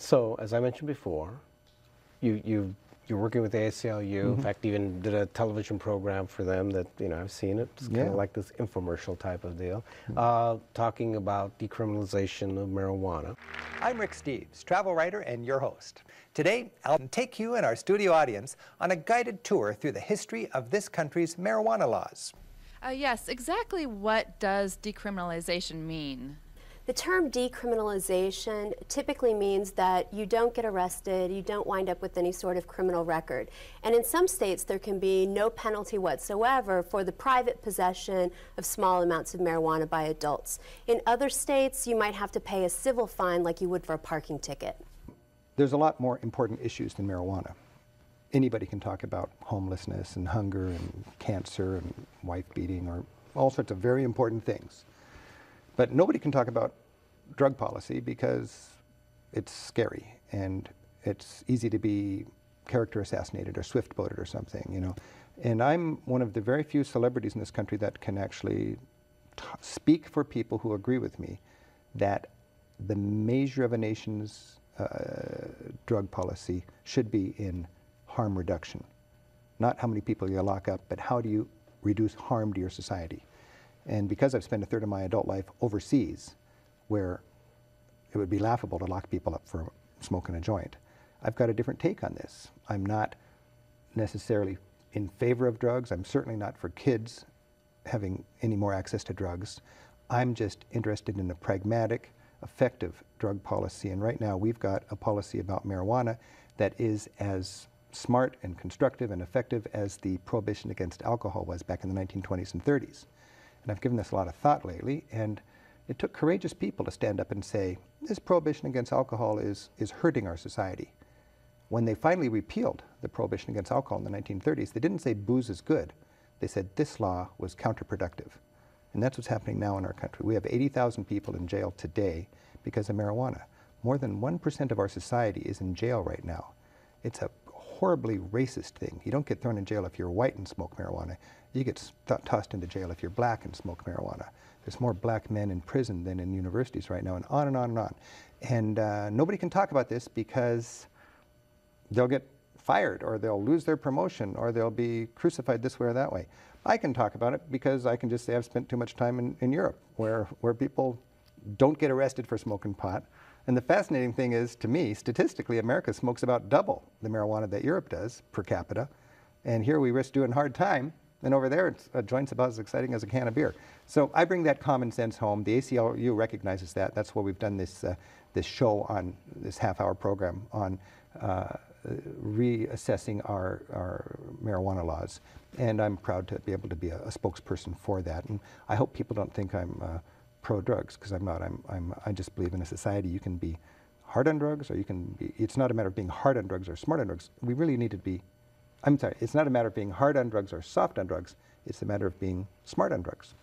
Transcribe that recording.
So, as I mentioned before, you're working with the ACLU. In fact, even did a television program for them that, I've seen it. It's kind of like this infomercial type of deal, talking about decriminalization of marijuana. I'm Rick Steves, travel writer and your host. Today, I'll take you and our studio audience on a guided tour through the history of this country's marijuana laws. Yes, exactly what does decriminalization mean? The term decriminalization typically means that you don't get arrested, you don't wind up with any sort of criminal record. And in some states, there can be no penalty whatsoever for the private possession of small amounts of marijuana by adults. In other states, you might have to pay a civil fine like you would for a parking ticket. There's a lot more important issues than marijuana. Anybody can talk about homelessness and hunger and cancer and wife beating or all sorts of very important things. But nobody can talk about drug policy because it's scary and it's easy to be character assassinated or swift-boated or something, And I'm one of the very few celebrities in this country that can actually speak for people who agree with me that the measure of a nation's drug policy should be in harm reduction. Not how many people you lock up, but how do you reduce harm to your society? And because I've spent a third of my adult life overseas, where it would be laughable to lock people up for smoking a joint, I've got a different take on this. I'm not necessarily in favor of drugs. I'm certainly not for kids having any more access to drugs. I'm just interested in a pragmatic, effective drug policy. And right now we've got a policy about marijuana that is as smart and constructive and effective as the prohibition against alcohol was back in the 1920s and 30s. And I've given this a lot of thought lately, and it took courageous people to stand up and say, this prohibition against alcohol is hurting our society. When they finally repealed the prohibition against alcohol in the 1930s, they didn't say booze is good. They said this law was counterproductive. And that's what's happening now in our country. We have 80,000 people in jail today because of marijuana. More than 1% of our society is in jail right now. It's a horribly racist thing. You don't get thrown in jail if you're white and smoke marijuana. You get tossed into jail if you're black and smoke marijuana. There's more black men in prison than in universities right now, and on and on and on. And nobody can talk about this because they'll get fired, or they'll lose their promotion, or they'll be crucified this way or that way. I can talk about it because I can just say I've spent too much time in Europe, where people don't get arrested for smoking pot. And the fascinating thing is, to me, statistically, America smokes about double the marijuana that Europe does per capita. And here we risk doing hard time, and over there, a joint's about as exciting as a can of beer. So I bring that common sense home. The ACLU recognizes that. That's why we've done this show on this half-hour program on reassessing our marijuana laws. And I'm proud to be able to be a spokesperson for that. And I hope people don't think I'm pro-drugs, because I'm not. I just believe in a society you can be hard on drugs, or you can be, it's not a matter of being hard on drugs or smart on drugs. We really need to be, I'm sorry, it's not a matter of being hard on drugs or soft on drugs. It's a matter of being smart on drugs.